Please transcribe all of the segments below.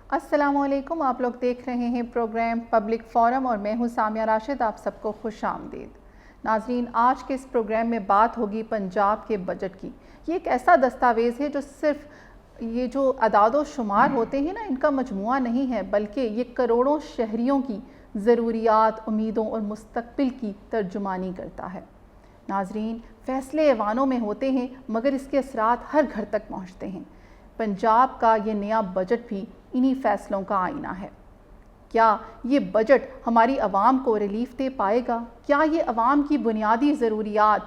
السلام علیکم، آپ لوگ دیکھ رہے ہیں پروگرام پبلک فورم اور میں ہوں سامیہ راشد، آپ سب کو خوش آمدید۔ ناظرین، آج کے اس پروگرام میں بات ہوگی پنجاب کے بجٹ کی۔ یہ ایک ایسا دستاویز ہے جو صرف یہ جو اعداد و شمار ہوتے ہیں نا، ان کا مجموعہ نہیں ہے، بلکہ یہ کروڑوں شہریوں کی ضروریات، امیدوں اور مستقبل کی ترجمانی کرتا ہے۔ ناظرین، فیصلے ایوانوں میں ہوتے ہیں مگر اس کے اثرات ہر گھر تک پہنچتے ہیں۔ پنجاب کا یہ نیا بجٹ بھی انہی فیصلوں کا آئینہ ہے۔ کیا یہ بجٹ ہماری عوام کو ریلیف دے پائے گا؟ کیا یہ عوام کی بنیادی ضروریات،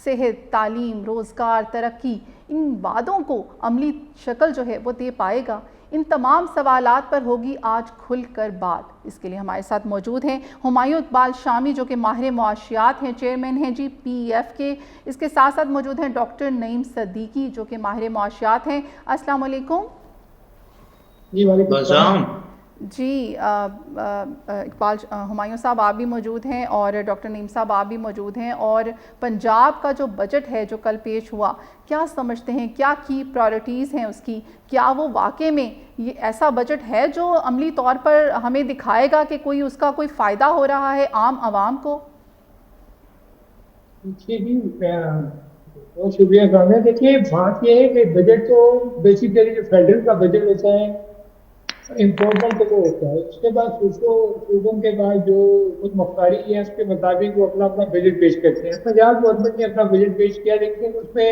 صحت، تعلیم، روزگار، ترقی، ان وعدوں کو عملی شکل جو ہے وہ دے پائے گا؟ ان تمام سوالات پر ہوگی آج کھل کر بات۔ اس کے لیے ہمارے ساتھ موجود ہیں ہمایوں اقبال شامی، جو کہ ماہر معاشیات ہیں، چیئرمین ہیں جی پی ایف کے۔ اس کے ساتھ ساتھ موجود ہیں ڈاکٹر نعیم صدیقی، جو کہ ماہر معاشیات ہیں۔ السلام علیکم۔ جی وعلیکم السلام۔ جی اقبال ہمایوں صاحب آپ بھی موجود ہیں اور ڈاکٹر نعیم صاحب آپ بھی موجود ہیں، اور پنجاب کا جو بجٹ ہے جو کل پیش ہوا، کیا سمجھتے ہیں، کیا کی پرائرٹیز ہیں اس کی؟ کیا وہ واقع میں یہ ایسا بجٹ ہے جو عملی طور پر ہمیں دکھائے گا کہ کوئی اس کا کوئی فائدہ ہو رہا ہے عام عوام کو؟ جی بہت شکریہ سامع۔ دیکھیے بات یہ ہے کہ بجٹ تو بیسیکلی جو فیڈرل کا بجٹ ہوتا ہے امپورٹنٹ تو وہ ہوتا ہے، اس کے بعد صوبوں کے بعد جو خود مختاری ہے اس کے مطابق وہ اپنا اپنا بجٹ پیش کرتے ہیں۔ پنجاب گورنمنٹ نے اپنا بجٹ پیش کیا، لیکن اس میں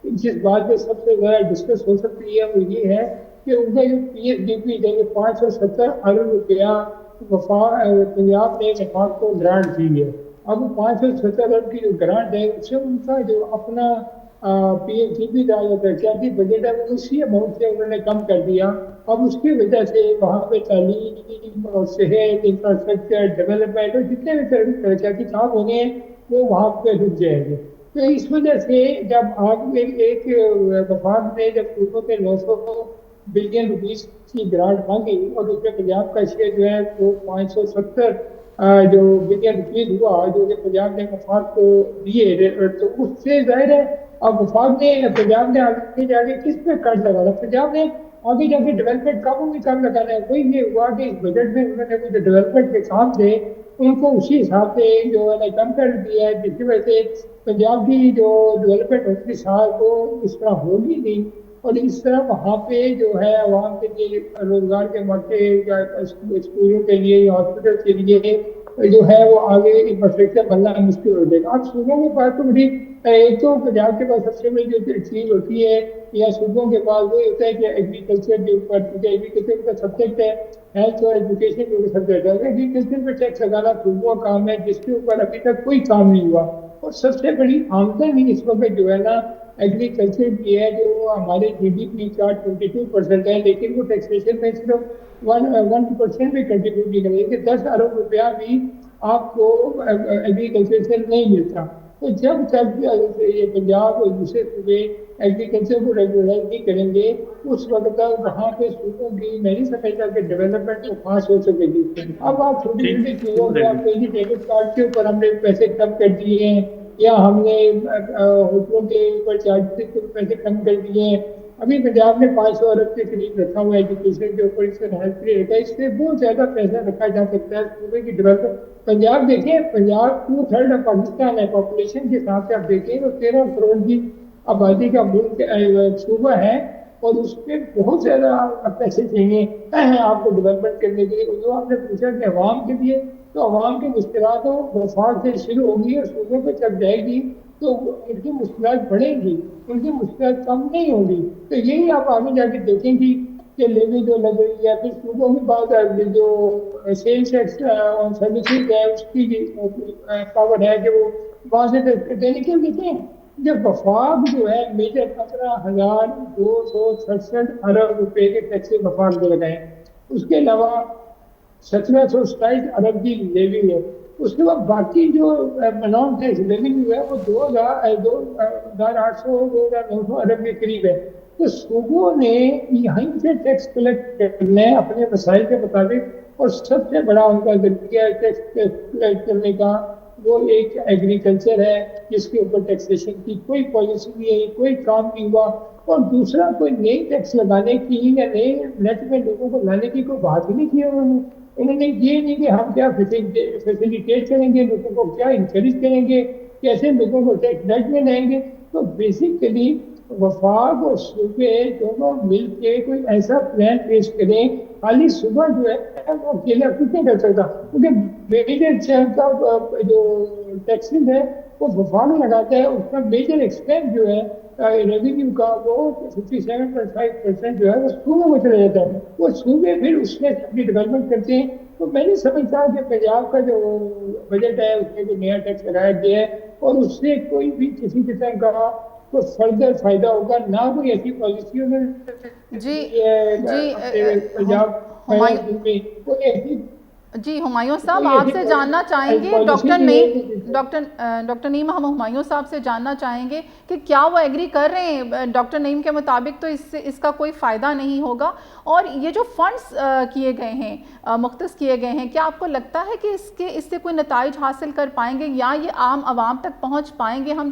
جس بات پہ سب سے زیادہ ڈسکس ہو سکتی ہے وہ یہ ہے کہ ان کا جو پی ایس ڈی پی جو 570 ارب روپیہ پنجاب نے وفاق کو گرانٹ دی ہے۔ اب 570 ارب کی جو گرانٹ ہے اس سے ان کا جو اپنا پی ایچ ڈی پی کا جو ترقیاتی بجٹ ہے وہ اسی اماؤنٹ سے انہوں نے کم کر دیا۔ اب اس کی وجہ سے وہاں پہ تعلیم اور صحت، انفراسٹرکچر، ڈیولپمنٹ اور جتنے بھی ترقیاتی کام ہونے ہیں وہ وہاں پہ رک جائیں گے۔ تو اس وجہ سے جب آپ میں ایک وفاق نے جب صوبوں کے 900 بلین روپیز کی گرانٹ مانگی اور اس میں پنجاب کا شیئر جو ہے وہ 570 جو بلین روپیز ہوا جو کہ پنجاب نے وفاق کو دیے، تو اس سے ظاہر ہے اب وفاق نے پنجاب نے آگے جا کے کس پہ قرض لگانا، پنجاب نے آگے جا کے ڈیولپمنٹ کاموں میں کام لگانا ہے۔ وہی یہ ہوا کہ اس بجٹ میں انہوں نے کچھ ڈیولپمنٹ کے کام تھے ان کو اسی حساب سے جو ہے کم کر دیا ہے، جس کی وجہ سے پنجاب کی جو ڈیولپمنٹ ہوتی سال کو اس طرح ہوگی نہیں، اور اس طرح وہاں پہ جو ہے عوام کے لیے روزگار کے موقع یا اسکولوں کے لیے یا ہاسپٹل کے لیے جو ہے وہ آگے انفراسٹرکچر بننا مشکل ہو جائے گا۔ اب صوبوں کے پاس تو بڑی ایک تو پنجاب کے پاس سب سے بڑی جو چیز ہوتی ہے یا صوبوں کے پاس وہ ہوتا ہے کہ ایگریکلچر کے اوپر، کیونکہ ایگریکلچر کا سبجیکٹ ہے، ہیلتھ اور ایجوکیشن جو سبجیکٹ ہے، ایگریکلچر پہ ٹیکس لگانا صوبوں کا کام ہے جس کے اوپر ابھی تک کوئی کام نہیں ہوا۔ اور سب سے بڑی آمدن ہی اس وقت جو ہے نا ایگریکلچر کی ہے، جو ہمارے جی ڈی پی کا 22% ہے، لیکن وہ ٹیکسیشن میں صرف 1% بھی کنٹریبیوٹ نہیں کرے کہ 10 ارب روپیہ بھی آپ کو ایگریکلچر سے نہیں ملتا۔ تو جب تک یہ پنجاب اور دوسرے صوبے ایگریکلچر کو ریگولائز نہیں کریں گے اس وقت تک وہاں پہ صوبوں کی میں نہیں سمجھتا کہ ڈیولپمنٹ کو خاص ہو سکے گی۔ اب آپ چھوٹی چھوٹی چیزوں پہ آپ کہیں ڈیبٹ کارڈ کے اوپر ہم نے پیسے کم کر دیے ہیں یا ہم نے ہوٹلوں کے اوپر چارجز کے اوپر پیسے کم کر دیے ہیں۔ ابھی پنجاب نے 500 ارب کے قریب رکھا ہوا ہے ایجوکیشن کے اوپر، اس سے ہیلتھ کے رکھا ہے، اس سے بہت زیادہ پیسہ رکھا جا سکتا ہے صوبے کی ڈیولپمنٹ۔ پنجاب دیکھیں، پنجاب 2/3 پاکستان ہے، پاپولیشن کے حساب سے آپ دیکھیں تو 13 کروڑ کی آبادی کا ملک صوبہ ہے، اور اس پہ بہت زیادہ پیسے چاہیے آپ کو ڈیولپمنٹ کرنے کے لیے۔ جو آپ نے پوچھا کہ عوام کے لیے، تو عوام کی مشکلات وفاق سے شروع ہوگی اور صوبوں پہ چل جائے گی تو ان کی مشکلات بڑھیں گی، ان کی مشکلات کم نہیں ہوگی۔ تو یہی آپ آگے جا کے دیکھیں گی کہ لیوی جو لگ رہی ہے، پھر صوبوں کی بات جو سیلس ٹیکس اور سروسز ہے اس کی پاور ہے کہ وہ وہاں سے دینے کے لیے جب وفاق جو ہے میجر 15,267 ارب روپے کے ٹیکس وفاق میں لگائے، اس کے علاوہ 1727 ارب کی لیوی ہے، اس کے بعد باقی جو نان ٹیکس ریونیو ہے وہ 2,800 ارب کے قریب ہے۔ تو صوبوں نے یہیں سے ٹیکس کلیکٹ کرنا ہے اپنے وسائل کے مطابق، اور سب سے بڑا ان کا ذریعہ ٹیکس کلیکٹ کرنے کا وہ ایک ایگریکلچر ہے جس کے اوپر ٹیکسیشن کی کوئی پالیسی نہیں ہے، کوئی کام نہیں ہوا. اور دوسرا کوئی نئی ٹیکس لگانے کی یا نئے نیٹ میں لوگوں کو لانے کی کوئی بات ہی نہیں کی انہوں نے یہ نہیں کہ ہم کیا فیسیلیٹیٹ کریں گے لوگوں کو، کیا انکریج کریں گے، کیسے لوگوں کو ٹیکس نیٹ میں لائیں گے. تو بیسیکلی وفاق اور صوبے دونوں مل کے کوئی ایسا پلان پیش کریں. خالی صبح جو ہے وہ اکیلا کچھ نہیں کر سکتا، کیونکہ میجر شہر کا جو ٹیکسز ہے وہ وفاق لگاتا ہے. اس کا میجر ایکسپینس جو ہے ریونیو کا وہ 57.5% جو ہے وہ صوبوں میں چلا جاتا ہے. وہ صوبے پھر اس میں اپنی ڈیولپمنٹ کرتے ہیں. تو میں نہیں سمجھتا کہ پنجاب کا جو بجٹ ہے اس میں جو نیا ٹیکس لگایا گیا ہے اور اس سے کوئی بھی کسی قسم کا تو فردر فائدہ ہوگا، نہ کوئی ایسی پالیسیوں میں جی جی پنجاب ہمایوں میں کوئی ایسی جی ہمایوں صاحب آپ سے جاننا چاہیں گے ڈاکٹر نعیم، ہم ہمایوں صاحب سے جاننا چاہیں گے کہ کیا وہ ایگری کر رہے ہیں ڈاکٹر نعیم کے مطابق تو اس کا کوئی فائدہ نہیں ہوگا، اور یہ جو فنڈز کیے گئے ہیں مختص کیے گئے ہیں، کیا آپ کو لگتا ہے کہ اس سے کوئی نتائج حاصل کر پائیں گے یا یہ عام عوام تک پہنچ پائیں گے؟ ہم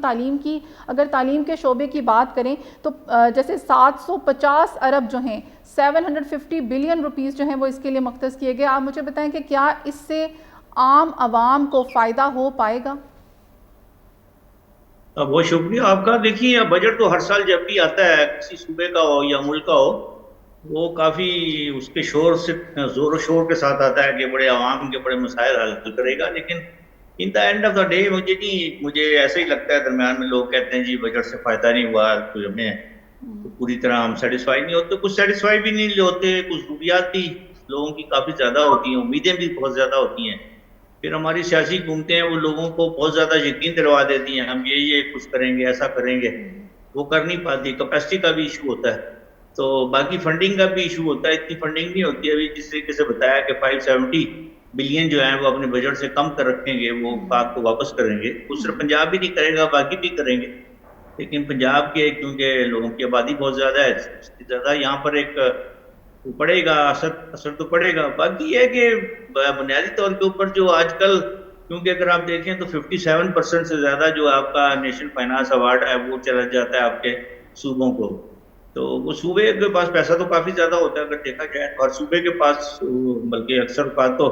اگر تعلیم کے شعبے کی بات کریں تو جیسے 750 ارب جو ہیں 750 بلین روپیز جو ہیں وہ اس کے لیے مختص کیے گئے. آپ مجھے بتائیں کہ کیا اس سے عام عوام کو فائدہ ہو پائے گا؟ بہت شکریہ آپ کا. دیکھیے بجٹ تو ہر سال جب بھی آتا ہے کسی صوبے کا ہو یا ملک کا ہو وہ کافی اس کے شور سے زور و شور کے ساتھ آتا ہے کہ بڑے عوام کے بڑے مسائل حل کرے گا، لیکن in the end of the day مجھے ایسا ہی لگتا ہے درمیان میں لوگ کہتے ہیں جی بجٹ سے فائدہ نہیں ہوا، تو ہمیں پوری طرح ہم سیٹسفائی نہیں ہوتے. کچھ سیٹسفائی بھی نہیں ہوتے، کچھ ضروریات بھی لوگوں کی کافی زیادہ ہوتی ہیں، امیدیں بھی بہت زیادہ ہوتی ہیں. پھر ہماری سیاسی حکومتیں وہ لوگوں کو بہت زیادہ یقین دلوا دیتی ہیں ہم یہ کچھ کریں گے، ایسا کریں گے، وہ کر نہیں پاتی. کیپیسٹی کا بھی ایشو ہوتا ہے، تو باقی فنڈنگ کا بھی ایشو ہوتا ہے. اتنی فنڈنگ نہیں ہوتی ابھی، جس طریقے سے بتایا کہ 570 بلین جو ہیں وہ اپنے بجٹ سے کم کر رکھیں گے، وہ بات کو واپس کریں گے. اس صرف پنجاب بھی نہیں کرے گا، باقی بھی کریں گے، لیکن پنجاب کے کیونکہ لوگوں کی آبادی بہت زیادہ ہے، اس کی زیادہ یہاں پر ایک پڑے گا اثر تو پڑے گا. باقی یہ ہے کہ بنیادی طور کے اوپر جو آج کل، کیونکہ اگر آپ دیکھیں تو 57% سے زیادہ جو آپ کا نیشنل فائنانس ایوارڈ ہے وہ چلا جاتا ہے آپ کے صوبوں کو. تو وہ صوبے کے پاس پیسہ تو کافی زیادہ ہوتا ہے اگر دیکھا جائے، اور صوبے کے پاس بلکہ اکثر اوقات تو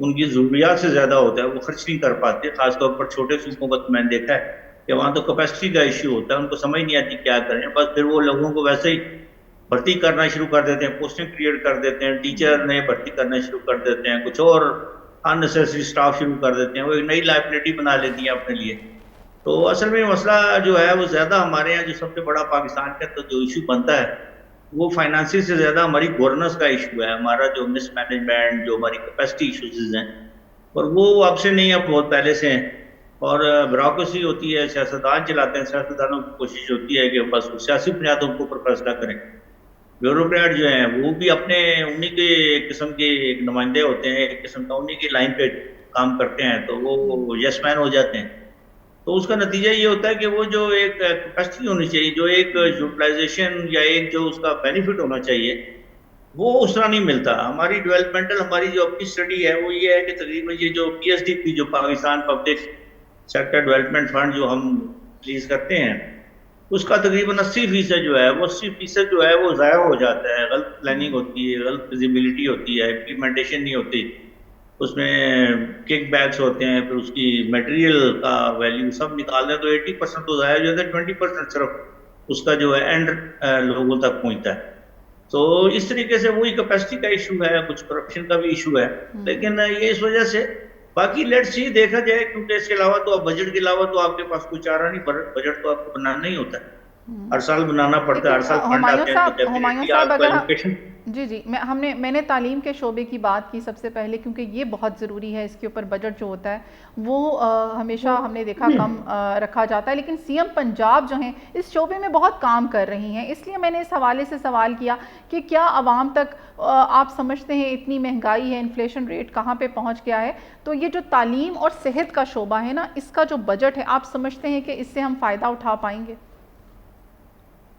ان کی ضروریات سے زیادہ ہوتا ہے، وہ خرچ نہیں کر پاتے. خاص طور پر چھوٹے صوبوں کا تو میں نے دیکھا ہے کہ وہاں تو کیپیسٹی کا ایشو ہوتا ہے، ان کو سمجھ نہیں آتی کیا کریں. بس پھر وہ لوگوں کو ویسے ہی بھرتی کرنا شروع کر دیتے ہیں، پوسٹنگ کریٹ کر دیتے ہیں، ٹیچر نے بھرتی کرنا شروع کر دیتے ہیں، کچھ اور ان نیسیسری سٹاف شروع کر دیتے ہیں، وہ ایک نئی لائبلٹی بنا لیتی ہیں اپنے لیے. تو اصل میں مسئلہ جو ہے وہ زیادہ ہمارے یہاں جو سب سے بڑا پاکستان کا تو جو ایشو بنتا ہے وہ فائنانسی سے زیادہ ہماری گورننس کا ایشو ہے، ہمارا جو مس مینجمنٹ، جو ہماری کیپیسٹی ایشوز ہیں، اور وہ اب سے نہیں، اب بہت پہلے سے ہیں. اور بیوروکریسی ہوتی ہے، سیاستدان چلاتے ہیں، سیاستدانوں کی کوشش ہوتی ہے کہ بس سیاسی بنیادوں کے اوپر فیصلہ کریں. بیوروکریٹ جو ہیں وہ بھی اپنے انہی کے ایک قسم کے ایک نمائندے ہوتے ہیں، ایک قسم کا انہی کی لائن پہ کام کرتے ہیں، تو وہ یس مین ہو جاتے ہیں. تو اس کا نتیجہ یہ ہوتا ہے کہ وہ جو ایک کیپیسٹی ہونی چاہیے، جو ایک یوٹیلائزیشن یا ایک جو اس کا بینیفٹ ہونا چاہیے، وہ اس طرح نہیں ملتا. ہماری ڈیولپمنٹل ہماری جو اپنی اسٹڈی ہے وہ یہ ہے کہ تقریباً یہ جو پی ایس ڈی پی جو Pakistan public sector development fund جو ہم ریلیز کرتے ہیں، اس کا تقریباً 80% جو ہے وہ 80% جو ہے وہ ضائع ہو جاتا ہے. غلط پلاننگ ہوتی ہے، غلط فیزیبلٹی ہوتی ہے، امپلیمنٹیشن نہیں ہوتی، اس میں کک بیکس ہوتے ہیں، پھر اس کی میٹیریل کا ویلیو سب نکال دیں تو 80% تو ضائع ہو جاتا ہے، 20% صرف اس کا جو ہے اینڈ لوگوں تک پہنچتا ہے. تو اس طریقے سے وہی کیپیسٹی کا ایشو ہے، کچھ کرپشن کا بھی ایشو ہے، لیکن یہ اس وجہ سے باقی لیٹس ہی دیکھا جائے، کیونکہ اس کے علاوہ تو بجٹ کے علاوہ تو آپ کے پاس کوئی چارہ نہیں. بجٹ تو آپ کو بنانا ہی ہوتا ہے، ہر سال بنانا پڑتا ہے، ہر سال فنڈ آتے ہیں، تو ڈیفینیٹلی آپ کو ایجوکیشن. جی میں نے تعلیم کے شعبے کی بات کی سب سے پہلے، کیونکہ یہ بہت ضروری ہے، اس کے اوپر بجٹ جو ہوتا ہے وہ ہمیشہ ہم نے دیکھا کم رکھا جاتا ہے، لیکن سی ایم پنجاب جو ہیں اس شعبے میں بہت کام کر رہی ہیں. اس لیے میں نے اس حوالے سے سوال کیا کہ کیا عوام تک آپ سمجھتے ہیں اتنی مہنگائی ہے، انفلیشن ریٹ کہاں پہ پہنچ گیا ہے، تو یہ جو تعلیم اور صحت کا شعبہ ہے نا، اس کا جو بجٹ ہے آپ سمجھتے ہیں کہ اس سے ہم فائدہ اٹھا پائیں گے؟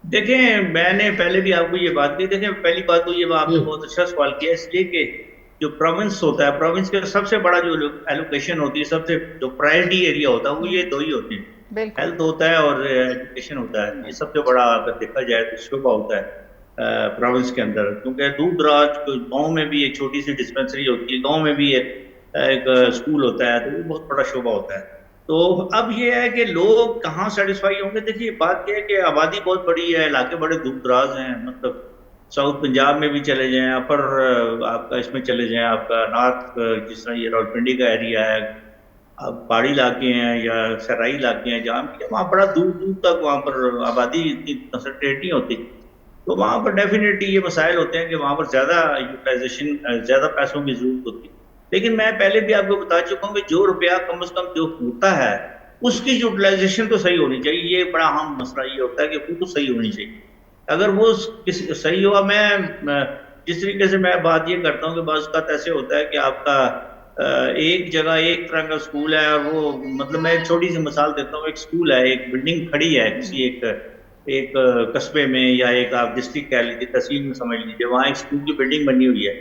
دیکھیں میں نے پہلے بھی آپ کو یہ بات کی، دیکھیں پہلی بات تو یہ آپ نے بہت اچھا سوال کیا، اس لیے کہ جو پروونس ہوتا ہے، پروونس کا سب سے بڑا جو ایلوکیشن ہوتی ہے، سب سے جو پرائرٹی ایریا ہوتا ہے وہ یہ دو ہی ہوتے ہیں، بالکل ہیلتھ ہوتا ہے اور ایجوکیشن ہوتا ہے. یہ سب سے بڑا اگر دیکھا جائے تو شعبہ ہوتا ہے پروونس کے اندر، کیونکہ دور دراز گاؤں میں بھی ایک چھوٹی سی ڈسپینسری ہوتی ہے، گاؤں میں بھی ایک اسکول ہوتا ہے، تو وہ بہت بڑا شعبہ ہوتا ہے. تو اب یہ ہے کہ لوگ کہاں سیٹسفائی ہوں گے. دیکھیے بات یہ ہے کہ آبادی بہت بڑی ہے، علاقے بڑے دور دراز ہیں، مطلب ساؤتھ پنجاب میں بھی چلے جائیں، اپر آپ کا اس میں چلے جائیں، آپ کا نارتھ جس طرح یہ راولپنڈی کا ایریا ہے، اب پہاڑی علاقے ہیں یا سرائی علاقے ہیں جہاں بھی وہاں بڑا دور دور تک وہاں پر آبادی اتنی کنسنٹریٹ نہیں ہوتی، تو وہاں پر ڈیفینیٹلی یہ مسائل ہوتے ہیں کہ وہاں پر زیادہ یوٹیلائزیشن، زیادہ پیسوں کی ضرورت ہوتی ہے. لیکن میں پہلے بھی آپ کو بتا چکا ہوں کہ جو روپیہ کم از کم جو ہوتا ہے اس کی یوٹیلائزیشن تو صحیح ہونی چاہیے. یہ بڑا اہم مسئلہ یہ ہوتا ہے کہ وہ تو صحیح ہونی چاہیے. اگر وہ صحیح ہوا، میں جس طریقے سے میں بات یہ کرتا ہوں کہ بعض اوقات ایسے ہوتا ہے کہ آپ کا ایک جگہ ایک طرح کا اسکول ہے، اور وہ مطلب میں ایک چھوٹی سی مثال دیتا ہوں، ایک اسکول ہے، ایک بلڈنگ کھڑی ہے کسی ایک قصبے میں یا ایک آپ ڈسٹرکٹ کہہ لیجیے، تحصیل میں سمجھ لیجیے، وہاں ایک اسکول کی بلڈنگ بنی ہوئی ہے،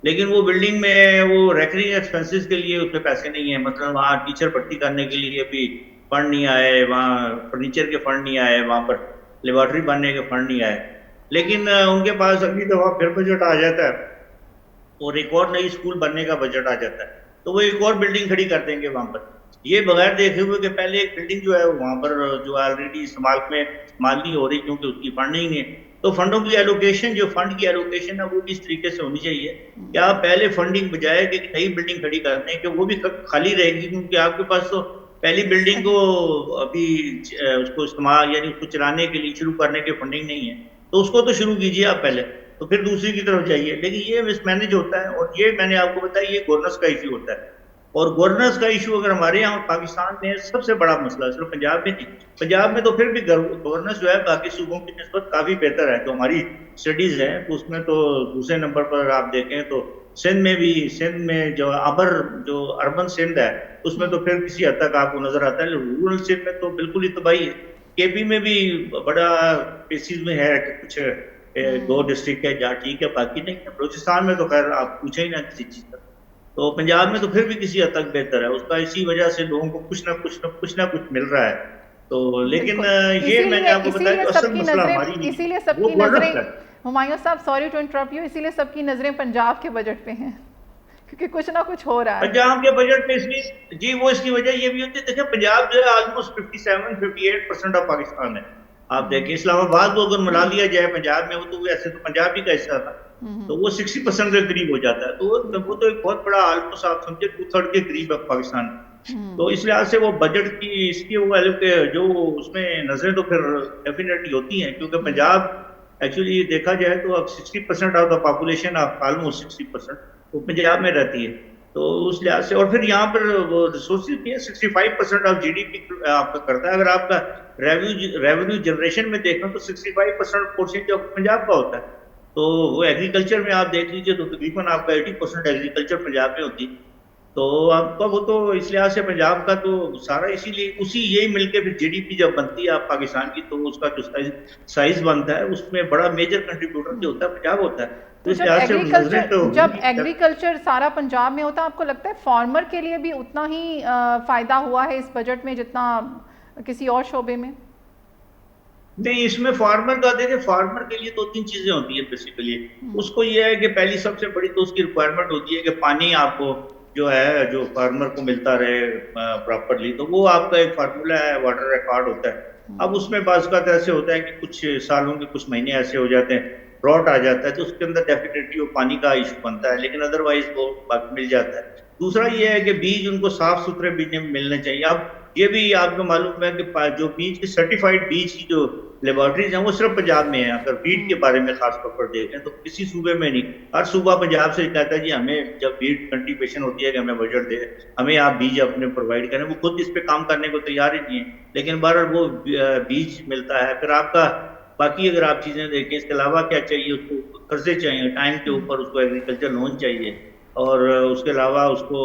لیکن وہ بلڈنگ میں وہ ریکرنگ ایکسپینسز کے لیے اس میں پیسے نہیں ہیں. مطلب وہاں ٹیچر بھرتی کرنے کے لیے بھی فنڈ نہیں آئے، وہاں فرنیچر کے فنڈ نہیں آئے، وہاں پر لیبارٹری بننے کے فنڈ نہیں آئے. لیکن ان کے پاس اگلی دفعہ پھر بجٹ آ جاتا ہے اور ایک اور نئی اسکول بننے کا بجٹ آ جاتا ہے، تو وہ ایک اور بلڈنگ کھڑی کر دیں گے وہاں پر، یہ بغیر دیکھے ہوئے کہ پہلے ایک بلڈنگ جو ہے وہاں پر جو آلریڈی استعمال نہیں ہو رہی کیونکہ اس کی فنڈنگ ہے. تو فنڈوں کی ایلوکیشن، جو فنڈ کی ایلوکیشن ہے وہ بھی اس طریقے سے ہونی چاہیے کہ آپ پہلے فنڈنگ بجائے کہ نئی بلڈنگ کھڑی کر دیں کہ وہ بھی خالی رہے گی، کیونکہ آپ کے پاس تو پہلی بلڈنگ کو ابھی اس کو استعمال یعنی اس کو چلانے کے لیے شروع کرنے کے فنڈنگ نہیں ہے، تو اس کو تو شروع کیجیے آپ پہلے، تو پھر دوسری کی طرف جائیے. لیکن یہ مس مینج ہوتا ہے، اور یہ میں نے آپ کو بتایا یہ گورننس کا ایشو ہوتا ہے. اور گورننس کا ایشو اگر ہمارے یہاں پاکستان میں سب سے بڑا مسئلہ، صرف پنجاب میں نہیں، پنجاب میں تو پھر بھی گورننس جو ہے باقی صوبوں کی نسبت کافی بہتر ہے. جو ہماری اسٹڈیز ہیں تو اس میں تو دوسرے نمبر پر آپ دیکھیں تو سندھ میں جو اربن سندھ ہے اس میں تو پھر کسی حد تک آپ کو نظر آتا ہے. رورل سندھ میں تو بالکل ہی تباہی ہے. کے پی میں بھی بڑا کیسز میں ہے کہ کچھ 2 ڈسٹرکٹ ہے جہاں ٹھیک ہے، باقی نہیں ہے. بلوچستان میں تو خیر آپ پوچھیں ہی نہ کسی چیز کا. تو پنجاب میں تو پھر بھی کسی حد تک بہتر ہے، اس کا اسی وجہ سے لوگوں کو کچھ نہ کچھ مل رہا ہے. تو لیکن یہ میں نے آپ کو بتایا جو اصل مسئلہ ہماری اسی لیے سب وہ کی گورننس نظریں، کا ہے. ہمایوں صاحب سوری ٹو انٹرپٹ یو، اسی لیے سب کی نظریں پنجاب کے بجٹ پہ ہیں کیونکہ کچھ نہ کچھ ہو رہا ہے پنجاب کے بجٹ میں اس لیے جی وہ اس کی وجہ یہ بھی ہوتی ہے، دیکھیں پنجاب جو ہے آلموسٹ 57-58% آف پاکستان ہے. آپ دیکھیں اسلام آباد کو اگر ملا لیا جائے پنجاب میں، وہ تو ایسے تو پنجاب ہی کا حصہ تھا، تو وہ 60% کے قریب ہو جاتا ہے. تو وہ تو ایک بہت بڑا آلموسٹ آپ سمجھے 2/3 کے قریب ہے پاکستان. تو اس لحاظ سے وہ بجٹ کی اس کی وہ جو اس میں نظریں تو پھر ڈیفینیٹلی ہوتی ہیں، کیونکہ پنجاب ایکچولی دیکھا جائے تو اب 60% of the population of almost 60% وہ پنجاب میں رہتی ہے. تو اس لحاظ سے اور پھر یہاں پر وہ ریسورسز بھی ہے، 65% آف جی ڈی پی آپ کا کرتا ہے. اگر آپ کا ریونیو جنریشن میں دیکھیں تو 65% پورشن جو پنجاب کا ہوتا ہے. تو وہ ایگریکلچر میں آپ دیکھ لیجیے تو تقریباً آپ کا 80% ایگریکلچر پنجاب میں ہوتی ہے. تو آپ کا وہ تو اس لحاظ سے پنجاب کا تو سارا اسی لیے یہی مل کے پھر جی ڈی پی جب بنتی ہے آپ پاکستان کی تو اس کا جو سائز بنتا ہے اس میں بڑا میجر کنٹریبیوٹر جو ہوتا ہے پنجاب ہوتا ہے. تو جب ایگریکلچر سارا پنجاب میں ہوتا ہے، آپ کو لگتا ہے فارمر کے لیے بھی اتنا ہی فائدہ ہوا ہے اس بجٹ میں جتنا کسی اور شعبے میں؟ نہیں، اس میں فارمر کا دیکھیں، فارمر کے لیے 2-3 چیزیں ہوتی ہیں بیسیکلی. اس کو یہ ہے کہ پہلی سب سے بڑی تو اس کی ریکوائرمنٹ ہوتی ہے کہ پانی آپ کو جو فارمر کو ملتا رہے پراپرلی. تو وہ آپ کا ایک فارمولا ہے، واٹر ریکارڈ ہوتا ہے. اب اس میں بعض اوقات ایسے ہوتا ہے کہ کچھ سالوں کے کچھ مہینے ایسے ہو جاتے ہیں، ڈراٹ آ جاتا ہے، تو اس کے اندر ڈیفینیٹلی وہ پانی کا ایشو بنتا ہے، لیکن ادروائز وہ مل جاتا ہے. دوسرا یہ ہے کہ بیج ان کو صاف ستھرے بیج ملنے چاہیے. اب یہ بھی آپ کو معلوم ہے کہ جو بیج کی سرٹیفائڈ بیج کی جو لیبارٹریز ہیں وہ صرف پنجاب میں ہیں. اگر بیٹ کے بارے میں خاص طور پر دیکھیں تو کسی صوبے میں نہیں. ہر صوبہ پنجاب سے کہتا ہے جی ہمیں جب بیٹ کنٹریبیوشن ہوتی ہے کہ ہمیں بجٹ دے، ہمیں آپ بیج اپنے پرووائڈ کریں. وہ خود اس پہ کام کرنے کو تیار ہی نہیں ہے، لیکن بہرحال وہ بیج ملتا ہے. پھر آپ کا باقی اگر آپ چیزیں دیکھیں اس کے علاوہ کیا چاہیے، اس کو قرضے چاہیے ٹائم کے اوپر، اس کو ایگریکلچر لون چاہیے، اور اس کے علاوہ اس کو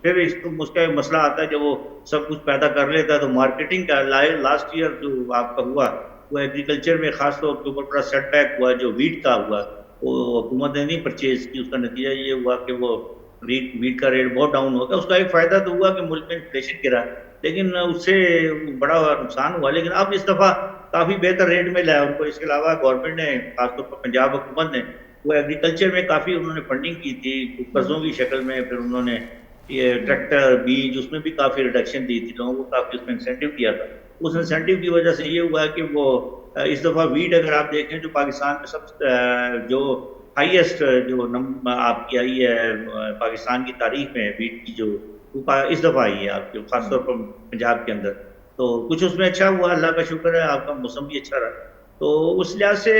پھر اس کا مسئلہ آتا ہے جب وہ سب کچھ پیدا کر لیتا ہے تو مارکیٹنگ کا. لاسٹ ایئر جو آپ کا ہوا وہ ایگریکلچر میں خاص طور کے اوپر بڑا سیٹ بیک ہوا جو ویٹ کا ہوا. وہ حکومت نے نہیں پرچیز کی. اس کا نتیجہ یہ ہوا کہ وہ ویٹ کا ریٹ بہت ڈاؤن ہو گیا. اس کا ایک فائدہ تو ہوا کہ ملک میں انفلیشن گرا, لیکن اس سے بڑا نقصان ہوا. لیکن اب اس دفعہ کافی بہتر ریٹ میں لایا ان کو. اس کے علاوہ گورنمنٹ نے, خاص طور پر پنجاب حکومت نے, وہ ایگریکلچر میں کافی انہوں نے فنڈنگ کی تھی قرضوں کی شکل میں. پھر انہوں نے یہ ٹریکٹر, بیج, اس میں بھی کافی ریڈکشن دی تھی لوگوں کو, کافی اس میں انسینٹیو کیا تھا. اس انسینٹیو کی وجہ سے یہ ہوا کہ وہ اس دفعہ ویٹ اگر آپ دیکھیں جو پاکستان میں سب جو ہائیسٹ جو آپ کی آئی ہے پاکستان کی تاریخ میں ویٹ کی, جو اس دفعہ آئی ہے آپ کی, خاص طور پر پنجاب کے اندر. تو کچھ اس میں اچھا ہوا, اللہ کا شکر ہے, آپ کا موسم بھی اچھا رہا. تو اس لحاظ سے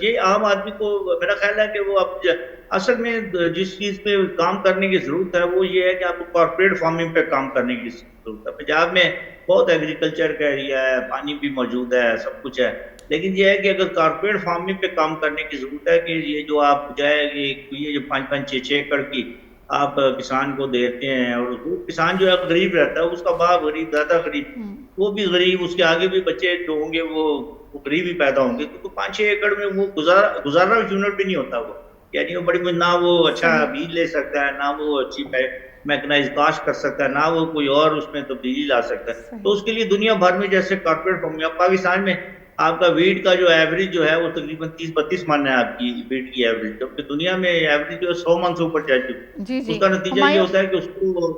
یہ عام آدمی کو میرا خیال ہے کہ وہ اب اصل میں جس چیز پہ کام کرنے کی ضرورت ہے وہ یہ ہے کہ آپ کو کارپوریٹ فارمنگ پہ کام کرنے کی ضرورت ہے. پنجاب میں بہت ایگریکلچر کا ایریا ہے, پانی بھی موجود ہے, سب کچھ ہے, لیکن یہ ہے کہ اگر کارپوریٹ فارمنگ پہ کام کرنے کی ضرورت ہے کہ یہ جو آپ جائے یہ جو 5-5 6 ایکڑ کی آپ کسان کو دیتے ہیں, اور کسان جو ہے غریب رہتا ہے, اس کا باپ غریب, دادا غریب, وہ بھی غریب, اس کے آگے بھی بچے جو ہوں گے وہ غریب ہی پیدا ہوں گے. تو 5-6 ایکڑ میں وہ گزارا یونٹ بھی نہیں ہوتا وہ, یعنی وہ بڑی نہ وہ اچھا بیج لے سکتا ہے, نہ وہ اچھی میکنائز کاشت کر سکتا ہے, نہ وہ کوئی اور اس میں تبدیلی لا سکتا ہے. تو اس کے لیے دنیا بھر میں جیسے کارپوریٹ فارمنگ, اب پاکستان میں آپ کا ویٹ کا جو ایوریج جو ہے وہ تقریباً 30-32 من ہے آپ کی ویٹ کی ایوریج, جبکہ دنیا میں ایوریج جو ہے 100 من سے اوپر جا چکی. اس کا نتیجہ یہ ہوتا ہے کہ اس کو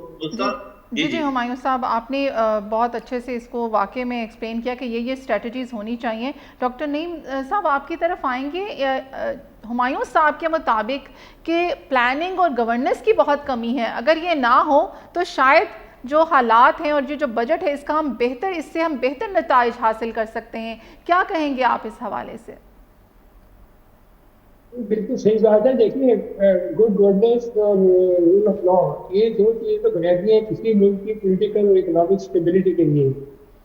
جی ہمایوں صاحب, آپ نے بہت اچھے سے اس کو واقعے میں ایکسپلین کیا کہ یہ اسٹریٹجیز ہونی چاہیے. ڈاکٹر نعیم صاحب آپ کی طرف آئیں گے. ہمایوں صاحب کے مطابق کہ پلاننگ اور گورننس کی بہت کمی ہے, اگر یہ نہ ہو تو شاید جو حالات ہیں اور جو بجٹ ہے اس کا اس سے ہم بہتر نتائج حاصل کر سکتے ہیں. کیا کہیں گے آپ اس حوالے سے؟ بالکل صحیح بات ہے. دیکھیے گڈ گورننس اور رول آف لا, یہ دو چیزیں تو بنیادی ہیں کسی ملک کی پولیٹیکل اور اکنامک اسٹیبلٹی کے لیے.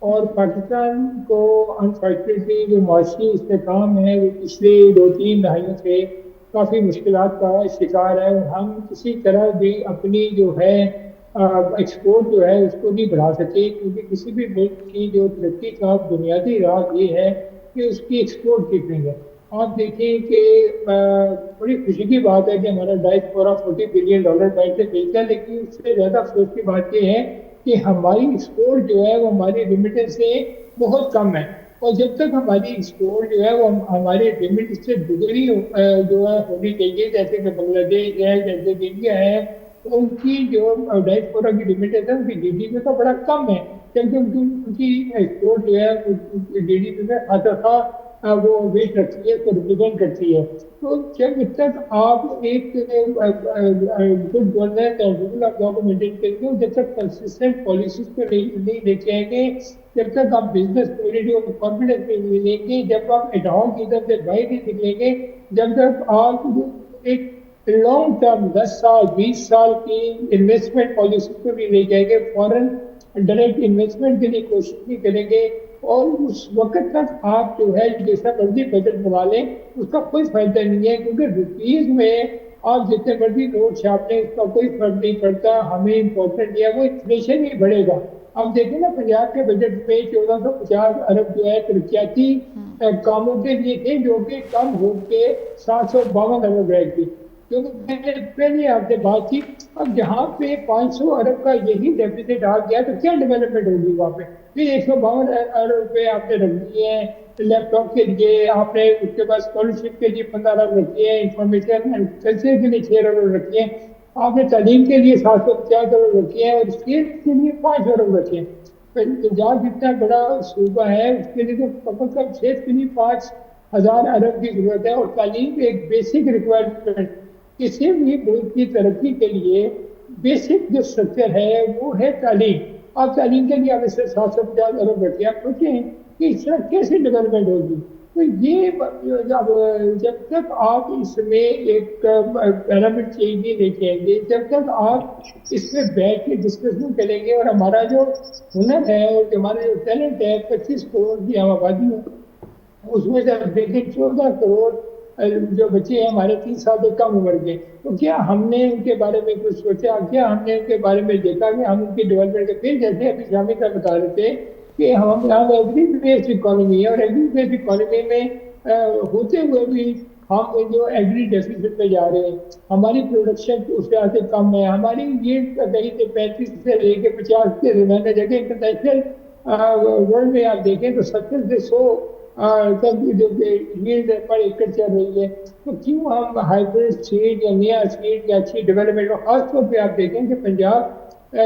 اور پاکستان کو انفارچونیٹلی جو معاشی استحکام ہے وہ پچھلے 2-3 دہائیوں سے کافی مشکلات کا شکار ہے. ہم کسی طرح بھی اپنی جو ہے ایکسپورٹ جو ہے اس کو نہیں بڑھا سکے, کیونکہ کسی بھی ملک کی جو ترقی کا بنیادی راز یہ ہے کہ اس کی ایکسپورٹ کتنی ہے. آپ دیکھیں کہ بڑی خوشی کی بات ہے کہ ہمارا ڈائسپورا $40 بلین بینک سے ملتا ہے, لیکن اس سے زیادہ افسوس کی بات یہ ہے کہ ہماری ایکسپورٹ جو ہے وہ ہماری ریمیٹنس سے بہت کم ہے. اور جب تک ہماری ایکسپورٹ جو ہے وہ ہماری ریمیٹنس سے دوگنی جو ہے ہونی چاہیے, جیسے کہ بنگلہ دیش ہے, جیسے کہ انڈیا ہے, تو ان کی جو ڈائسپورا کی ریمیٹنس ہے ان کی GDP تو بڑا کم ہے, کیونکہ ان کی ایکسپورٹ جو ہے GDP میں خاصا وہ ویٹ رکھتی ہے, کو ریپرزینٹ کرتی ہے. تو جب تک آپ ایک گڈ گورننس اور رول آف لا کو مینٹین کریں گے, جب تک کنسسٹنٹ پالیسیز کو نہیں لے کے آئیں گے, جب تک آپ بزنس کمیونٹی کو کانفیڈنس نہیں لیں گے, جب آپ ایڈاؤن کی طرف سے باہر نہیں نکلیں گے, جب تک آپ ایک لانگ ٹرم 10 سال 20 سال کی انویسٹمنٹ پالیسی کو نہیں لے جائیں گے, فورن ڈائریکٹ انویسٹمنٹ کے لیے کوشش نہیں کریں گے, اور اس وقت تک آپ جو ہے جیسا مرضی بجٹ بنا لیں اس کا کوئی فائدہ نہیں ہے, کیونکہ روپیز میں آپ جتنے مرضی نوٹ چھاپ لیں اس کا کوئی فرق نہیں پڑتا. ہمیں امپورٹنٹ یہ ہے وہ انفلیشن ہی بڑھے گا. اب دیکھیں نا پنجاب کے بجٹ میں 1450 ارب جو ہے ترقیاتی کاموں کے لیے تھے, جو کہ کم ہو کے 752 ارب رہ گئی. کیونکہ میں نے پہلے آپ سے بات کی, اب جہاں پہ 500 ارب کا یہی ڈیفیسٹ آ گیا تو کیا ڈیولپمنٹ ہوگی وہاں پہ. پھر 152 ارب روپے آپ نے رکھ دیے ہیں لیپ ٹاپ کے لیے, آپ نے اس کے بعد اسکالرشپ کے لیے 15 ارب رکھے ہیں, انفارمیشن اینڈ کلچر کے لیے 6 ارب رکھے ہیں, آپ نے تعلیم کے لیے 750 ارب رکھے ہیں, اور اسٹیٹ کے لیے 5 ارب رکھے ہیں. پنجاب جتنا بڑا صوبہ ہے اس کے لیے تو کم از کم 6 کے لیے 5,000 ارب کی ضرورت ہے. اور تعلیم ایک بیسک ریکوائرمنٹ, کسی بھی ملک کی ترقی کے لیے بیسک جو اسٹرکچر ہے وہ ہے تعلیم. آپ تعلیم کے لیے آپ اس سے 750 ارب رکھے, آپ سوچیں کہ اس طرح کیسے ڈیولپمنٹ ہوگی. تو یہ جب تک آپ اس میں ایک پیرامڈ چینج نہیں لے کے آئیں گے, جب تک آپ اس میں بیٹھ کے ڈسکشن کریں گے, اور ہمارا جو ہنر ہے اور ہمارا جو ٹیلنٹ ہے 25 کروڑ کی ہم آبادی ہے, اس میں سے دیکھیں 14 کروڑ جو بچے ہیں ہمارے 30 سال سے کم عمر کے, تو کیا ہم نے ان کے بارے میں کچھ سوچا, کیا ہم نے ان کے بارے میں دیکھا کہ ہم ان کی ڈیولپمنٹ کے پھر جیسے ابھی شامی کا بتا رہے تھے کہ ہم یہاں ایگری بیسڈ اکانومی ہے, اور ایگری بیسڈ اکانومی میں ہوتے ہوئے بھی ہم جو ایگری ڈیفیسٹ پہ جا رہے ہیں, ہماری پروڈکشن اس سے آتے کم ہے, ہماری یہ کہیں سے 35 سے لے کے 50 کے درمیان جگہ انٹرنیشنل ورلڈ میں آپ دیکھیں تو 70 سے 100 تک جو ییلڈ پر ایکڑ چل رہی ہے. تو کیوں ہم ہائیبریڈ سیڈ یا نیا سیڈ یا اچھی ڈیولپمنٹ, خاص طور پہ آپ دیکھیں کہ پنجاب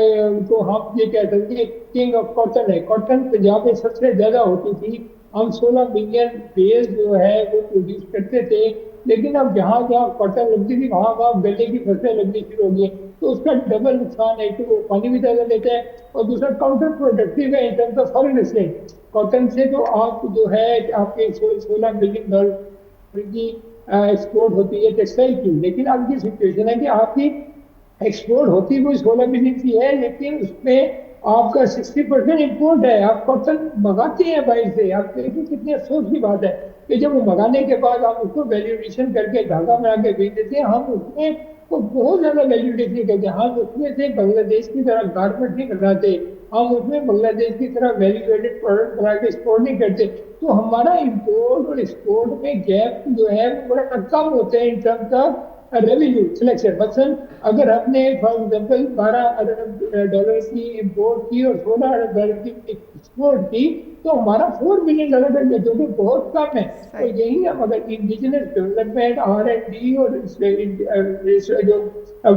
کو ہم یہ کہتے ہیں کہ کنگ آف کاٹن ہے, کاٹن پنجاب میں سب سے زیادہ ہوتی تھی, ہم 16 ملین بیل جو ہے وہ پروڈیوس کرتے تھے, لیکن اب جہاں جہاں کاٹن لگتی تھی وہاں وہاں گلے کی فصلیں لگنی شروع ہو گئی ہیں. تو اس کا ڈبل نقصان ہے کہ وہ پانی بھی زیادہ لیتا ہے, اور دوسرا کاؤنٹر پروڈکٹیو ہے in terms of foreign exchange. Cotton سے تو آپ جو ہے آپ کے 16 ملین ڈالر کی ایکسپورٹ ہوتی ہے ٹیکسٹائل کی, لیکن اب کی سچویشن ہے کہ آپ کی ایکسپورٹ ہوتی کوئی 16 ملین کی ہے, لیکن اس میں آپ کا 60% امپورٹ ہے. آپ کاٹن منگاتے ہیں باہر سے, آپ دیکھیں کتنے افسوس کی بات ہے کہ جب وہ منگانے کے بعد آپ اس کو ویلیویشن کر کے دھاگا بنا کے بیچ دیتے ہیں, ہم اس میں کو بہت زیادہ ویلیویشن نہیں کرتے, ہم اس میں سے بنگلہ دیش کی طرح گارمنٹ نہیں بناتے, ہم اس میں بنگلہ دیش کی طرح ویلیویٹڈ پروڈکٹ بنا کے ایکسپورٹ نہیں کرتے. تو ہمارا امپورٹ اور ایکسپورٹ میں گیپ جو ہے وہ بڑا کم ہوتا ہے in terms of revenue selection. مثلا اگر ہم نے فار ایگزامپل 12 ارب ڈالر کی امپورٹ کی اور 16 ارب ڈالر کی ایکسپورٹ کی, تو ہمارا 4 بلین ڈالر بن گیا, جو کہ بہت کم ہے. تو یہی ہم اگر انڈیجنس ڈیولپمنٹ R&D اور جو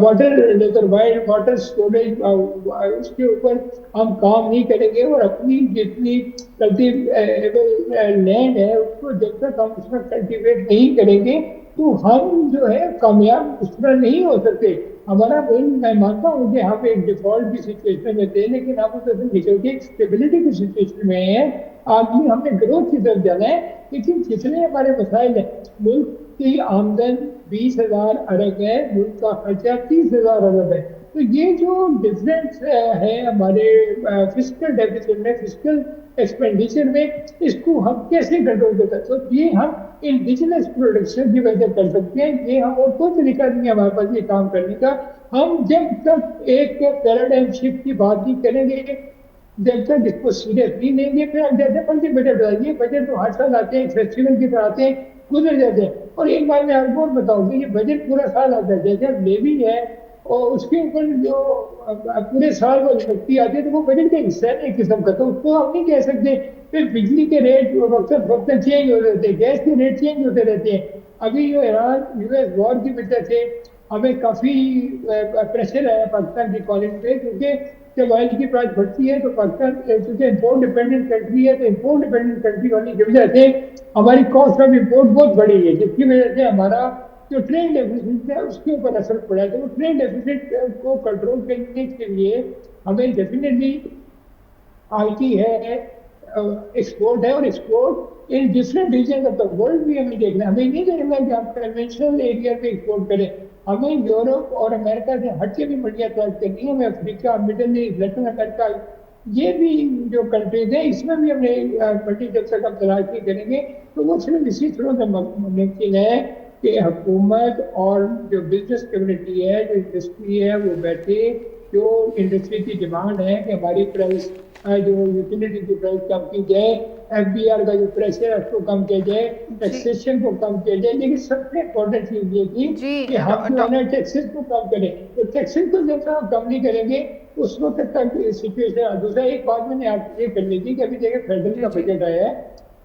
واٹر ریزروائر واٹر اسٹوریج اس کے اوپر ہم کام نہیں کریں گے, اور اپنی جتنی کلٹیویبل لینڈ ہے اس کو جب تک ہم اس میں کلٹیویٹ نہیں کریں گے تو ہم جو ہے کامیاب اس طرح نہیں ہو سکتے. ہمارا میں مانتا ہوں کہ ہم ایک ڈیفالٹ کی سچویشن میں تھے, لیکن ہم اس سے نکل کے ایک اسٹیبلٹی کی سچویشن میں ہیں. آدمی ہم نے گروتھ کی طرف جانا ہے, لیکن کتنے ہمارے مسائل ہیں. ملک کی آمدن 20,000 ارب ہے, ملک کا خرچہ 30,000 ارب ہے. تو یہ جو ڈفرینس ہے ہمارے فسکل ڈیفیسٹ میں, فسکل ایکسپینڈیچر میں, اس کو ہم کیسے کنٹرول کر سکتے ہیں؟ تو یہ ہم انڈیجنس پروڈکشن کی وجہ کر سکتے ہیں. یہ ہم اور کوئی طریقہ نہیں ہے ہمارے پاس یہ کام کرنے کا. ہم جب تک ایک پیراڈائم شفٹ کی بات نہیں کریں گے, جب تک اس کو سیریس نہیں لیں گے, پھر جیسے بڑے بجٹ آئیے, بجٹ تو ہر سال آتے ہیں, فیسٹیول کی طرح آتے ہیں, گزر جاتے ہیں. اور ایک بار میں آپ کو بتاؤں کہ یہ بجٹ پورا سال آتا ہے, جیسے لیوی ہے اور اس کے اوپر جو پورے سال وہ شکتی آتی ہے, تو وہ بجٹ کا حصہ ہے ایک قسم کا, تو اس کو ہم نہیں کہہ سکتے. پھر بجلی کے ریٹ وقت چینج ہو رہتے ہیں, گیس کے ریٹ چینج ہوتے رہتے ہیں. ابھی جو ایران US وار کی وجہ سے ہمیں کافی پریشر ہے پاکستان کی اکانومی پہ, کیونکہ جب آئل کی پرائس بڑھتی ہے تو پاکستان کیونکہ امپورٹ ڈیپینڈنٹ کنٹری ہے, تو امپورٹ ڈیپینڈنٹ کنٹری ہونے کی وجہ سے ہماری کاسٹ آف امپورٹ بہت بڑی ہے, جس کی وجہ سے ہمارا جو ٹریڈ ڈیفیسٹ ہے اس کے اوپر اثر پڑا ہے. تو وہ ٹریڈ ڈیفیسٹ کو کنٹرول کرنے کے لیے ہمیں ڈیفینیٹلی IT ہے, ایکسپورٹ ہے, اور export in different region of the world بھی ہمیں دیکھنا ہے. ہمیں نہیں دیکھنا کہ آپ کنونشنل ایریا پہ ایکسپورٹ کریں, ہمیں یورپ اور امریکہ سے ہٹ کے بھی منڈیاں تلاش کرنی ہے. ہمیں افریقہ, مڈل ایسٹ, لیٹن امریکہ, یہ بھی جو کنٹریز ہیں اس میں بھی ہم نے منڈی جب تک ہم تلاش نہیں کریں گے تو وہ صرف اسی طرح سے ممکن ہے کہ حکومت اور جو بزنس کمیونٹی ہے, جو انڈسٹری ہے, وہ بیٹھے, جو انڈسٹری کی ڈیمانڈ ہے کہ ہماری پرائس جو یوٹیلیٹی کی پرائس کم کی جائے, FBR کا جو پریشر ہے اس کو کم کیا جائے, ٹیکسیشن کو کم کیا جائے. لیکن سب سے امپورٹنٹ چیز یہ تھی کہ ہم جو ہے نا ٹیکسز کو کم کریں. تو ٹیکسز کو جب تک ہم کم نہیں کریں گے اس وقت تک سچویشن. دوسرا ایک بات میں نے آپ یہ کر لی تھی کہ ابھی دیکھیں فیڈرل کا بجٹ آیا ہے,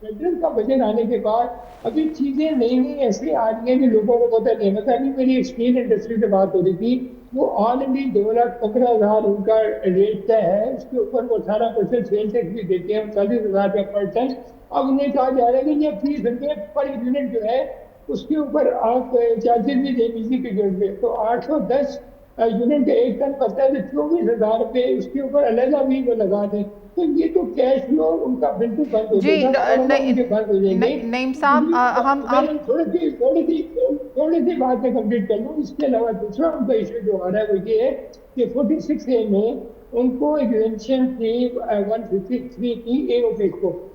فیڈرل کا بجٹ آنے کے بعد ابھی چیزیں نئی نئی ایسی آ رہی ہیں کہ لوگوں کو پتہ نہیں ہے. ابھی میری اسٹیل انڈسٹری سے بات ہو رہی تھی, وہ آلریڈی 2,15,000 ان کا ریٹ طے ہے, اس کے اوپر وہ 18% سیل ٹیکس بھی دیتے ہیں, 40,000 روپے پر ٹن. اب انہیں کہا جا رہا ہے کہ یہ فیس پر یونٹ جو ہے اس کے اوپر آپ چارجز بھی دے دیجیے کی ضرورت ہے. تو 810 یونٹ کا ایک ٹن بچتا ہے, تو 24,000 روپے اس کے اوپر علیحدہ بھی وہ لگا دیں. تو یہ تو کیش فلو ان کا بالکل بند ہو جائے گا, بند ہو جائیں گے. نعیم صاحب, ہم تھوڑی سی بات میں کمپلیٹ کر لوں. اس کے علاوہ دوسرا ان کا ایشو جو آ رہا ہے وہ یہ ہے کہ 46A میں ان کو ایگزیمپشن تھی 153 کی AOPEC کو.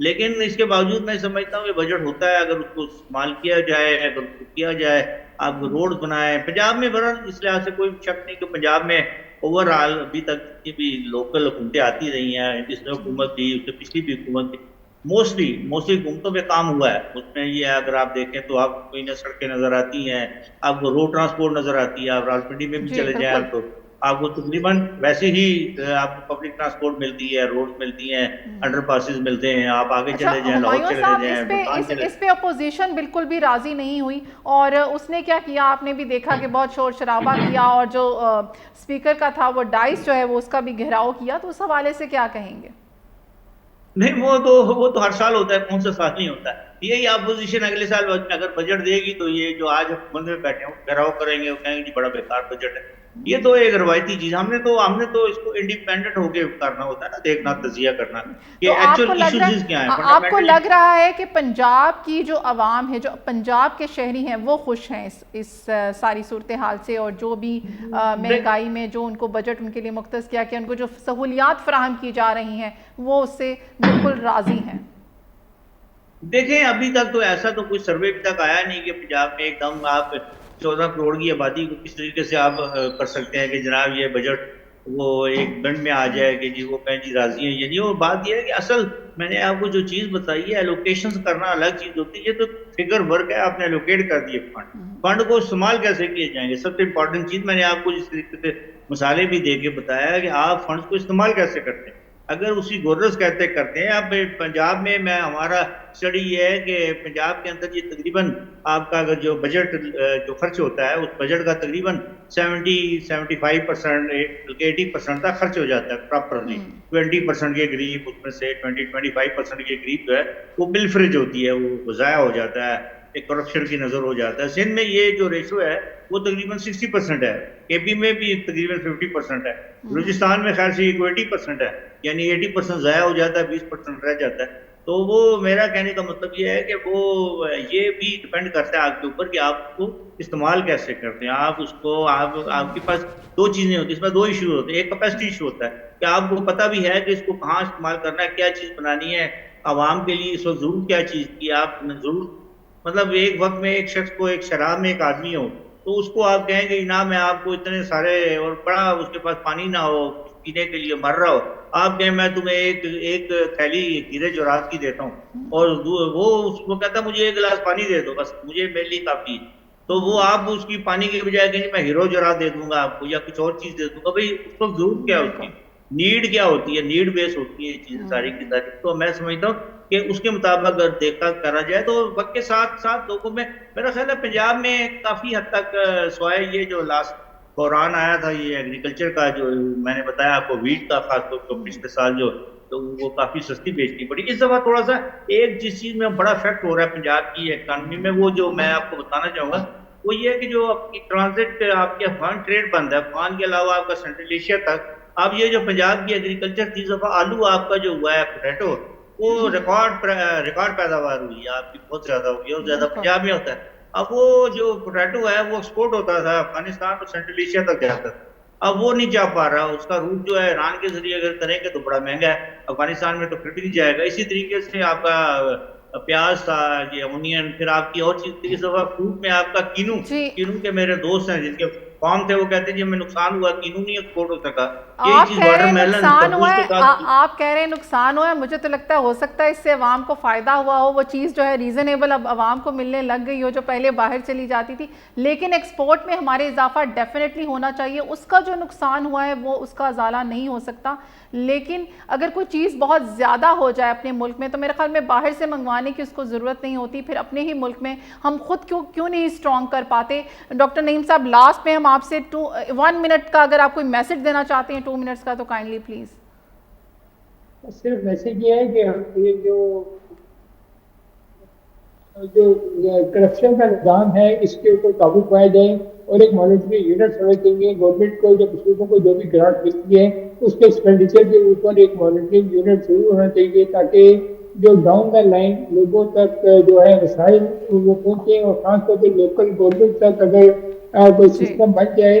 لیکن اس کے باوجود میں سمجھتا ہوں کہ بجٹ ہوتا ہے اگر اس کو استعمال کیا جائے، اگر اس کو کیا جائے، آپ روڈ بنائیں پنجاب میں بڑا، اس لحاظ سے کوئی شک نہیں کہ پنجاب میں اوور آل ابھی تک جتنی بھی لوکل حکومتیں آتی رہی ہیں، جس نے حکومت دی اس سے پچھلی بھی حکومت دی، موسٹلی حکومتوں پہ کام ہوا ہے اس میں. یہ اگر آپ دیکھیں تو آپ کو انہیں سڑکیں نظر آتی ہیں، آپ کو روڈ ٹرانسپورٹ نظر آتی ہے، آپ راولپنڈی میں بھی جی چلے جائیں بالکل. تو آپ کو تقریباً ویسے ہی آپ کو پبلک ٹرانسپورٹ ملتی ہے، روڈ ملتی ہیں، انڈر پاسز ملتے ہیں، آپ آگے اچھا چلے جائیں، لاہور ہمایوں چلے صاحب، جائیں، ملتان چلے اس پہ اپوزیشن بالکل بھی راضی نہیں ہوئی، اور اس نے کیا کیا آپ نے بھی دیکھا کہ بہت شور شرابہ کیا، اور جو اسپیکر کا تھا وہ ڈائس جو ہے وہ اس کا بھی گھیراؤ کیا، تو اس حوالے سے کیا کہیں گے؟ نہیں وہ تو ہر سال ہوتا ہے، کون سا سال نہیں ہوتا ہے. یہی اپوزیشن اگلے سال اگر بجٹ دے گی تو یہ جو آج حکومت میں بیٹھے ہوں گھیراؤ کریں گے، وہ کہیں گے جی بڑا بیکار بجٹ ہے. یہ تو ایک روایتی چیز، ہم نے تو اس کو انڈیپینڈنٹ ہو کے کرنا ہوتا ہے نا، دیکھنا، تجزیہ کرنا تو کہ ایکچوئل ایشوز کیا ہیں آپ کو فنڈامنٹلی. لگ رہا ہے کہ پنجاب کی جو عوام ہے، جو پنجاب کے شہری ہیں، وہ خوش ہیں اس ساری صورتحال سے، اور جو بھی مہنگائی میں جو ان کو بجٹ ان کے لیے مختص کیا کہ ان کو جو سہولیات فراہم کی جا رہی ہیں وہ اس سے بالکل راضی ہیں؟ دیکھیں ابھی تک تو ایسا تو کوئی سروے ابھی تک آیا نہیں کہ پنجاب میں ایک دم آپ 14 کروڑ کی آبادی کو کس طریقے سے آپ کر سکتے ہیں کہ جناب یہ بجٹ وہ ایک بند میں آ جائے کہ جی وہ کہیں جی راضی ہیں. یہ وہ بات یہ ہے کہ اصل میں نے آپ کو جو چیز بتائی ہے، ایلوکیشنز کرنا الگ چیز ہوتی ہے. یہ تو فگر ورک ہے، آپ نے ایلوکیٹ کر دیے فنڈ کو استعمال کیسے کیے جائیں گے. سب سے امپورٹنٹ چیز میں نے آپ کو جس طریقے سے مثالیں بھی دے کے بتایا کہ آپ فنڈز کو استعمال کیسے کرتے ہیں. اگر اسی گورننس کہتے کرتے ہیں. اب پنجاب میں ہمارا اسٹڈی یہ ہے کہ پنجاب کے اندر یہ تقریباً آپ کا اگر جو بجٹ جو خرچ ہوتا ہے، اس بجٹ کا تقریباً 75% 80% تک خرچ ہو جاتا ہے پراپرلی. 20% کے قریب اس میں سے 25% کے قریب جو ہے وہ بل فریج ہوتی ہے، وہ ضائع ہو جاتا ہے، ایک کرپشن کی نظر ہو جاتا ہے. سندھ میں یہ جو ریشو ہے وہ تقریباً 60% ہے، کے پی میں بھی تقریباً 50% ہے، بلوچستان میں خیر سے 80% ہے، یعنی 80% ضائع ہو جاتا ہے، 20% رہ جاتا ہے. تو وہ میرا کہنے کا مطلب یہ ہے کہ وہ یہ بھی ڈپینڈ کرتا ہے آپ کے اوپر کہ آپ کو استعمال کیسے کرتے ہیں. آپ اس کو آپ کے پاس دو چیزیں ہوتی ہیں، اس میں دو ایشو ہوتے ہیں. ایک کیپیسٹی ایشو ہوتا ہے کہ آپ کو پتہ بھی ہے کہ اس کو کہاں استعمال کرنا ہے، کیا چیز بنانی ہے عوام کے لیے اس وقت ضرور کیا چیز کی. آپ ضرور مطلب ایک وقت میں ایک شخص کو ایک شراب میں ایک آدمی ہو تو اس کو آپ کہیں گے جناب میں آپ کو اتنے سارے اور بڑا اس کے پاس پانی نہ ہو، پینے کے لیے مر رہا ہو، آپ کہیں میں تمہیں ایک تھیلی ہیرے جوہرات کی دیتا ہوں، اور وہ اس کو کہتا ہے مجھے ایک گلاس پانی دے دو بس، مجھے میرے لیے کافی. تو وہ آپ اس کی پانی کے بجائے کہیں میں ہیرو جوہرات دے دوں گا آپ کو یا کچھ اور چیز دے دوں گا. بھائی اس کو ضرورت کیا ہوتی ہے، نیڈ کیا ہوتی ہے، نیڈ بیس ہوتی ہے یہ چیزیں ساری کی ساری. تو میں سمجھتا ہوں کہ اس کے مطابق اگر دیکھا کرا جائے تو وقت کے ساتھ ساتھ لوگوں میں میرا خیال ہے پنجاب میں کافی حد تک سوائے یہ جو لاسٹ بحران آیا تھا یہ ایگریکلچر کا، جو میں نے بتایا آپ کو ویٹ کا، خاص طور پر پچھلے سال جو تو وہ کافی سستی بیچنی پڑی. اس دفعہ تھوڑا سا ایک جس چیز میں بڑا افیکٹ ہو رہا ہے پنجاب کی اکانومی میں، وہ جو میں آپ کو بتانا چاہوں گا وہ یہ ہے کہ جو آپ کی ٹرانزٹ آپ کے افغان ٹریڈ بند ہے، افغان کے علاوہ آپ کا سینٹرل ایشیا تک. اب یہ جو پنجاب کی ایگریکلچر تھی، دفعہ آلو آپ کا جو ہوا ہے پوٹیٹو، وہ ریکارڈ پیداوار ہوئی ہے آپ کی، بہت زیادہ ہوئی ہے اور زیادہ پنجاب میں ہوتا ہے. اب وہ جو پوٹیٹو ہے وہ ایکسپورٹ ہوتا تھا افغانستان اور سینٹرل ایشیا تک جاتا تھا، اب وہ نہیں جا پا رہا. اس کا روٹ جو ہے ایران کے ذریعے اگر کریں گے تو بڑا مہنگا ہے، افغانستان میں تو پھر بھی نہیں جائے گا. اسی طریقے سے آپ کا پیاز تھا، یہ اونین، پھر آپ کی اور چیز تھی. اس دفعہ فروٹ میں آپ کا کینو کے میرے دوست ہیں جن کے فارم تھے، وہ کہتے ہیں جی ہمیں نقصان ہوا، کینو نہیں ایکسپورٹ ہو سکا. یہی آپ چیز کہہ رہے واٹر ہیں میلن نقصان ہوا تربوز ہے، کے ساتھ. آپ کہہ رہے ہیں نقصان ہوا ہے، مجھے تو لگتا ہے ہو سکتا ہے اس سے عوام کو فائدہ ہوا ہو، وہ چیز جو ہے ریزنیبل اب عوام کو ملنے لگ گئی ہو جو پہلے باہر چلی جاتی تھی. لیکن ایکسپورٹ میں ہمارے اضافہ ڈیفینیٹلی ہونا چاہیے. اس کا جو نقصان ہوا ہے وہ اس کا ازالہ نہیں ہو سکتا. لیکن اگر کوئی چیز بہت زیادہ ہو جائے اپنے ملک میں تو میرے خیال میں باہر سے منگوانے کی اس کو ضرورت نہیں ہوتی. پھر اپنے ہی ملک میں ہم خود کیوں نہیں اسٹرانگ کر پاتے. ڈاکٹر نعیم صاحب لاسٹ میں ہم آپ سے 1 منٹ کا اگر آپ کوئی میسج دینا چاہتے ہیں 2 منٹس کا تو کائنڈلی پلیز. صرف میسج یہ ہے کہ یہ جو کرپشن کا نظام ہے اس کے اوپر قابو پایا جائے اور ایک مانیٹری یونٹ ہونا چاہیے. گورنمنٹ کو جب اسٹوڈنٹوں کو جو بھی گرانٹ ملتی ہے اس کے ایکسپینڈیچر کے اوپر ایک مانیٹری یونٹ ضرور ہونا چاہیے تاکہ جو ڈاؤن دا لائن لوگوں تک جو ہے وسائل وہ پہنچے، اور خاص طور پہ لوکل گورنمنٹ تک اگر کوئی سسٹم بن جائے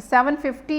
750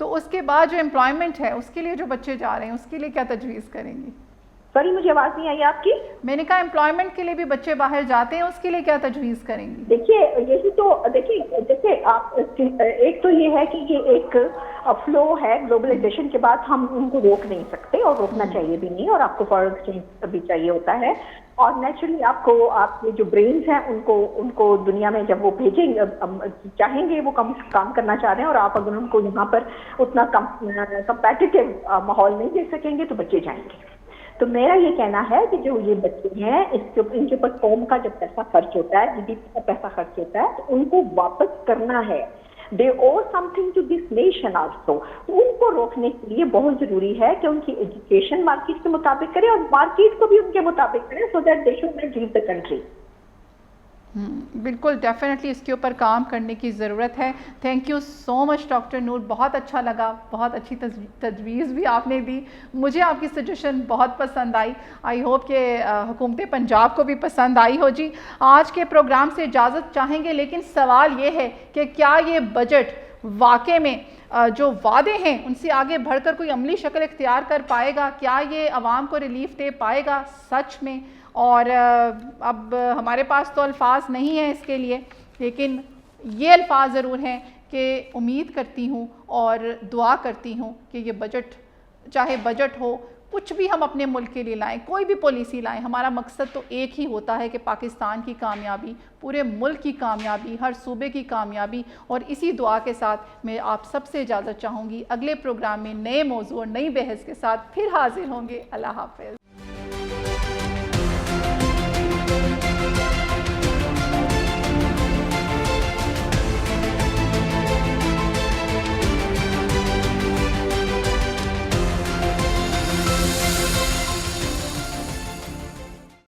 تو اس کے بعد جو امپلائمنٹ ہے اس کے لیے جو بچے جا رہے ہیں اس کے لیے کیا تجویز کریں گی؟ سوری مجھے آواز نہیں آئی آپ کی. میں نے کہا امپلائمنٹ کے لیے بھی بچے باہر جاتے ہیں، اس کے لیے کیا تجویز کریں گی؟ دیکھیے یہی تو دیکھیے آپ ایک تو یہ ہے کہ یہ ایک فلو ہے گلوبلائزیشن کے بعد، ہم ان کو روک نہیں سکتے اور روکنا چاہیے بھی نہیں، اور آپ کو فارن ایکسچینج بھی چاہیے ہوتا ہے، اور نیچرلی آپ کے جو برینز ہیں ان کو دنیا میں جب وہ بھیجیں چاہیں گے، وہ کام کرنا چاہ رہے ہیں، اور آپ اگر ان کو یہاں پر اتنا کمپیٹیٹو ماحول نہیں دے سکیں گے تو بچے جائیں گے. تو میرا یہ کہنا ہے کہ جو یہ بچے ہیں ان کے اوپر قوم کا جب پیسہ خرچ ہوتا ہے، جی ڈی پی کا پیسہ خرچ ہوتا ہے، تو ان کو واپس کرنا ہے. They owe something to this nation also. ان کو روکنے کے لیے بہت ضروری ہے کہ ان کی ایجوکیشن مارکیٹ کے مطابق کرے، اور مارکیٹ کو بھی ان کے مطابق کرے، so that they should not leave the country. بالکل ڈیفینیٹلی اس کے اوپر کام کرنے کی ضرورت ہے. Thank you so much doctor Noor, بہت اچھا لگا، بہت اچھی تجویز بھی آپ نے دی، مجھے آپ کی سجیشن بہت پسند آئی. آئی ہوپ کہ حکومت پنجاب کو بھی پسند آئی ہو. جی آج کے پروگرام سے اجازت چاہیں گے، لیکن سوال یہ ہے کہ کیا یہ بجٹ واقع میں جو وعدے ہیں ان سے آگے بڑھ کر کوئی عملی شکل اختیار کر پائے گا؟ کیا یہ عوام کو ریلیف دے پائے گا سچ میں؟ اور اب ہمارے پاس تو الفاظ نہیں ہیں اس کے لیے، لیکن یہ الفاظ ضرور ہیں کہ امید کرتی ہوں اور دعا کرتی ہوں کہ یہ بجٹ، چاہے بجٹ ہو، کچھ بھی ہم اپنے ملک کے لیے لائیں، کوئی بھی پالیسی لائیں، ہمارا مقصد تو ایک ہی ہوتا ہے کہ پاکستان کی کامیابی، پورے ملک کی کامیابی، ہر صوبے کی کامیابی. اور اسی دعا کے ساتھ میں آپ سب سے اجازت چاہوں گی. اگلے پروگرام میں نئے موضوع اور نئی بحث کے ساتھ پھر حاضر ہوں گے. اللہ حافظ.